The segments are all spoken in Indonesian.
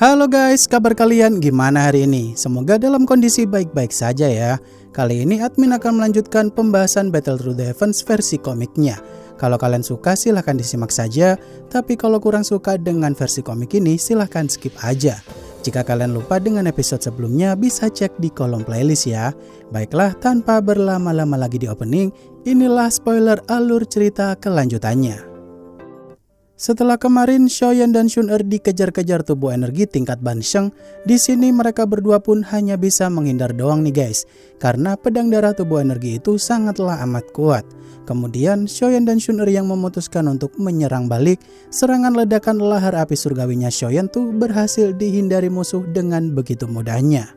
Halo guys, kabar kalian gimana hari ini? Semoga dalam kondisi baik-baik saja ya. Kali ini admin akan melanjutkan pembahasan Battle Through the Heavens versi komiknya. Kalau kalian suka silahkan disimak saja, tapi kalau kurang suka dengan versi komik ini silahkan skip aja. Jika kalian lupa dengan episode sebelumnya bisa cek di kolom playlist ya. Baiklah, tanpa berlama-lama lagi di opening, inilah spoiler alur cerita kelanjutannya. Setelah kemarin Xiaoyan dan Xun-Er dikejar-kejar tubuh energi tingkat Bansheng, di sini mereka berdua pun hanya bisa menghindar doang nih guys, karena pedang darah tubuh energi itu sangatlah amat kuat. Kemudian Xiaoyan dan Xun-Er yang memutuskan untuk menyerang balik. Serangan ledakan lahar api surgawinya Xiaoyan tuh berhasil dihindari musuh dengan begitu mudahnya.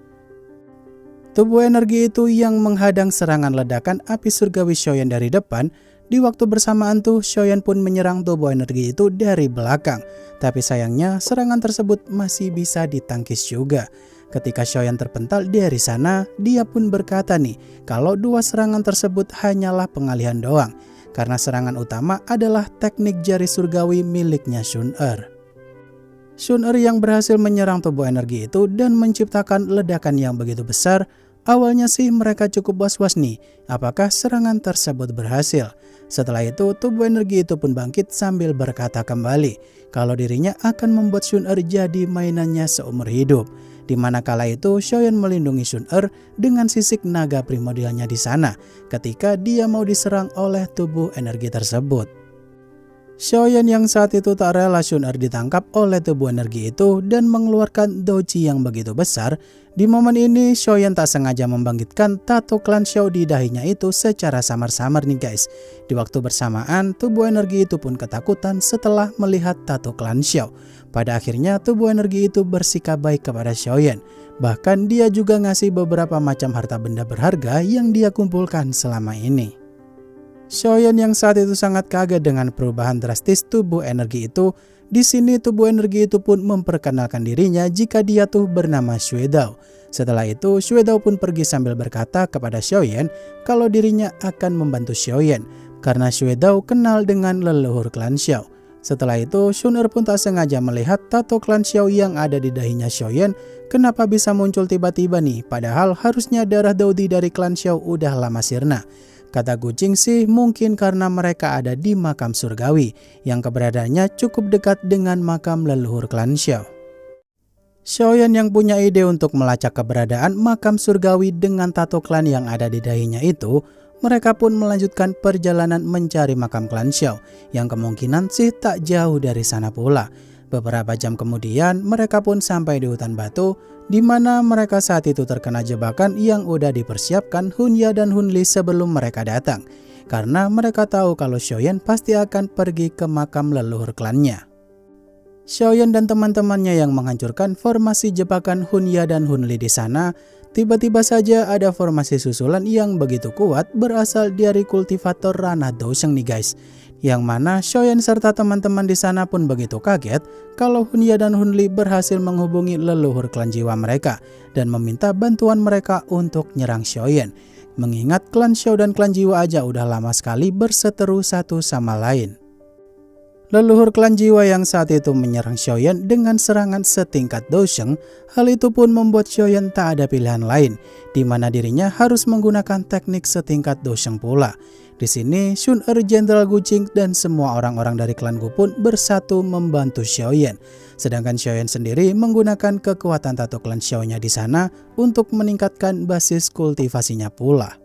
Tubuh energi itu yang menghadang serangan ledakan api surgawi Xiaoyan dari depan. Di waktu bersamaan tuh Xiaoyan pun menyerang tubuh energi itu dari belakang. Tapi sayangnya serangan tersebut masih bisa ditangkis juga. Ketika Xiaoyan terpental dari sana, dia pun berkata nih kalau dua serangan tersebut hanyalah pengalihan doang. Karena serangan utama adalah teknik jari surgawi miliknya Xun-Er. Xun-Er yang berhasil menyerang tubuh energi itu dan menciptakan ledakan yang begitu besar. Awalnya sih mereka cukup was-was nih, apakah serangan tersebut berhasil. Setelah itu tubuh energi itu pun bangkit sambil berkata kembali kalau dirinya akan membuat Xun-Er jadi mainannya seumur hidup. Dimana kala itu Xiaoyan melindungi Xun-Er dengan sisik naga primordialnya di sana ketika dia mau diserang oleh tubuh energi tersebut. Xiaoyan yang saat itu tak rela Xun-Er ditangkap oleh tubuh energi itu dan mengeluarkan doji yang begitu besar. Di momen ini Xiaoyan tak sengaja membangkitkan tato klan Xiao di dahinya itu secara samar-samar nih guys. Di waktu bersamaan tubuh energi itu pun ketakutan setelah melihat tato klan Xiao. Pada akhirnya tubuh energi itu bersikap baik kepada Xiaoyan. Bahkan dia juga ngasih beberapa macam harta benda berharga yang dia kumpulkan selama ini. Xiaoyan yang saat itu sangat kaget dengan perubahan drastis tubuh energi itu. Di sini tubuh energi itu pun memperkenalkan dirinya jika dia tuh bernama Xuedao. Setelah itu Xuedao pun pergi sambil berkata kepada Xiaoyan kalau dirinya akan membantu Xiaoyan karena Xuedao kenal dengan leluhur klan Xiao. Setelah itu Xun-Er pun tak sengaja melihat tato klan Xiao yang ada di dahinya Xiaoyan. Kenapa bisa muncul tiba-tiba nih, padahal harusnya darah Daudi dari klan Xiao udah lama sirna. Kata kucing sih mungkin karena mereka ada di makam surgawi yang keberadaannya cukup dekat dengan makam leluhur klan Xiao. Xiaoyan yang punya ide untuk melacak keberadaan makam surgawi dengan tato klan yang ada di dahinya itu, mereka pun melanjutkan perjalanan mencari makam klan Xiao yang kemungkinan sih tak jauh dari sana pula. Beberapa jam kemudian mereka pun sampai di hutan batu, di mana mereka saat itu terkena jebakan yang udah dipersiapkan Hunya dan Hunli sebelum mereka datang. Karena mereka tahu kalau Xiaoyan pasti akan pergi ke makam leluhur klannya. Xiaoyan dan teman-temannya yang menghancurkan formasi jebakan Hunya dan Hunli di sana. Tiba-tiba saja ada formasi susulan yang begitu kuat berasal dari kultivator ranah Dosheng nih guys. Yang mana Xiaoyan serta teman-teman di sana pun begitu kaget kalau Hunya dan Hunli berhasil menghubungi leluhur klan jiwa mereka dan meminta bantuan mereka untuk nyerang Xiaoyan. Mengingat klan Xiao dan klan jiwa aja udah lama sekali berseteru satu sama lain. Leluhur klan jiwa yang saat itu menyerang Xiaoyan dengan serangan setingkat Dosheng, hal itu pun membuat Xiaoyan tak ada pilihan lain, di mana dirinya harus menggunakan teknik setingkat Dosheng pula. Di sini Xun-Er, Jenderal Guqing dan semua orang-orang dari klan Gu pun bersatu membantu Xiaoyan. Sedangkan Xiaoyan sendiri menggunakan kekuatan tato klan Xiao-nya di sana untuk meningkatkan basis kultivasinya pula.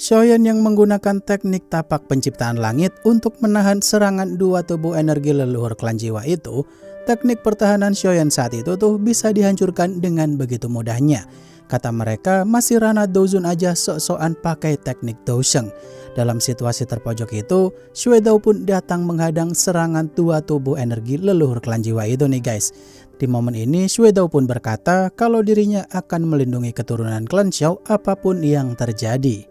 Xiaoyan yang menggunakan teknik tapak penciptaan langit untuk menahan serangan dua tubuh energi leluhur klan jiwa itu, teknik pertahanan Xiaoyan saat itu tuh bisa dihancurkan dengan begitu mudahnya. Kata mereka masih ranah Dozun aja sok-sokan pakai teknik Dosheng. Dalam situasi terpojok itu, Xuedao pun datang menghadang serangan dua tubuh energi leluhur klan jiwa itu nih guys. Di momen ini Xuedao pun berkata kalau dirinya akan melindungi keturunan klan Xiao apapun yang terjadi.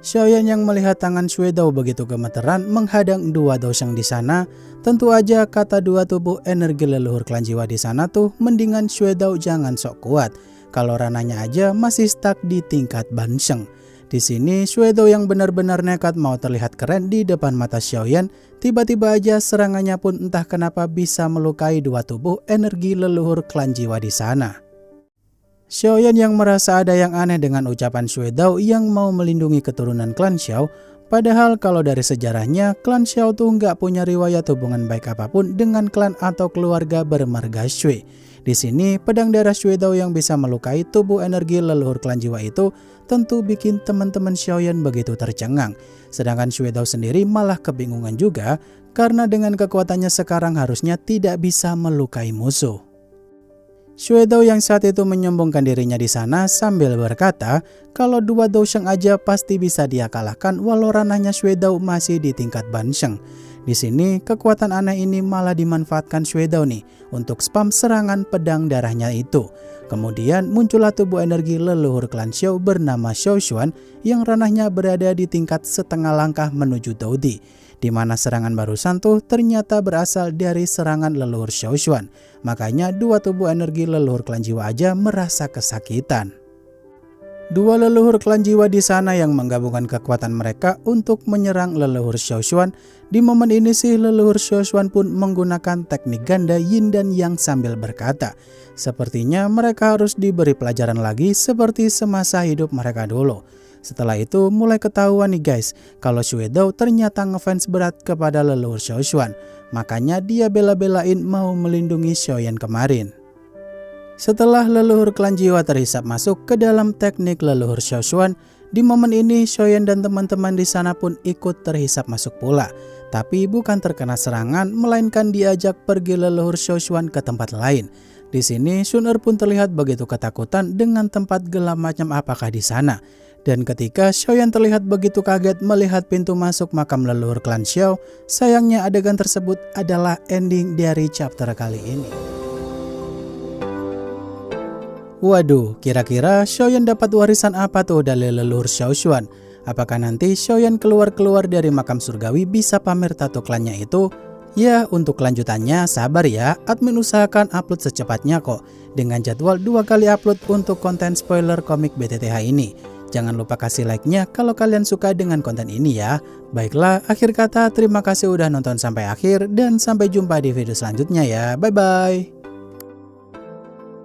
Xiaoyan yang melihat tangan Xuedao begitu gemeteran menghadang dua Dosheng di sana, tentu aja kata dua tubuh energi leluhur klan jiwa di sana tuh mendingan Xuedao jangan sok kuat. Kalau rananya aja masih stuck di tingkat Bansheng. Di sini Shue-Do yang benar-benar nekat mau terlihat keren di depan mata Xiaoyan, tiba-tiba aja serangannya pun entah kenapa bisa melukai dua tubuh energi leluhur klan jiwa di sana. Xiaoyan yang merasa ada yang aneh dengan ucapan Shue-Do yang mau melindungi keturunan klan Xiao, padahal kalau dari sejarahnya klan Xiao tuh nggak punya riwayat hubungan baik apapun dengan klan atau keluarga bermarga Shui. Di sini pedang darah Shue-Do yang bisa melukai tubuh energi leluhur klan jiwa itu tentu bikin teman-teman Xiaoyan begitu tercengang. Sedangkan Shue-Do sendiri malah kebingungan juga karena dengan kekuatannya sekarang harusnya tidak bisa melukai musuh. Shue-Do yang saat itu menyombongkan dirinya di sana sambil berkata kalau dua Dousheng aja pasti bisa dia kalahkan walau ranahnya Shue-Do masih di tingkat Bansheng. Di sini kekuatan aneh ini malah dimanfaatkan Shue-Do nih untuk spam serangan pedang darahnya itu. Kemudian muncullah tubuh energi leluhur klan Xiao bernama Xiaoshuan yang ranahnya berada di tingkat setengah langkah menuju Doudi, di mana serangan barusan tuh ternyata berasal dari serangan leluhur Xiaoshuan. Makanya dua tubuh energi leluhur klan jiwa aja merasa kesakitan. Dua leluhur klan jiwa di sana yang menggabungkan kekuatan mereka untuk menyerang leluhur Xiaoshuan. Di momen ini sih leluhur Xiaoshuan pun menggunakan teknik ganda yin dan yang sambil berkata, sepertinya mereka harus diberi pelajaran lagi seperti semasa hidup mereka dulu. Setelah itu mulai ketahuan nih guys, kalau Shue-Do ternyata ngefans berat kepada leluhur Xiaoshuan. Makanya dia bela-belain mau melindungi Xiaoyan kemarin. Setelah leluhur klan jiwa terhisap masuk ke dalam teknik leluhur Xiaoshuan, di momen ini Xiaoyan dan teman-teman di sana pun ikut terhisap masuk pula. Tapi bukan terkena serangan, melainkan diajak pergi leluhur Xiaoshuan ke tempat lain. Di sini Shun-Er pun terlihat begitu ketakutan dengan tempat gelap macam apakah di sana. Dan ketika Xiaoyan terlihat begitu kaget melihat pintu masuk makam leluhur klan Xiao, sayangnya adegan tersebut adalah ending dari chapter kali ini. Waduh, kira-kira Xiaoyan dapat warisan apa tuh dari leluhur Xiaoshuan? Apakah nanti Xiaoyan keluar-keluar dari makam surgawi bisa pamer tato klannya itu? Ya, untuk kelanjutannya sabar ya, admin usahakan upload secepatnya kok. Dengan jadwal 2 kali upload untuk konten spoiler komik BTTH ini. Jangan lupa kasih like-nya kalau kalian suka dengan konten ini ya. Baiklah, akhir kata terima kasih udah nonton sampai akhir dan sampai jumpa di video selanjutnya ya. Bye-bye.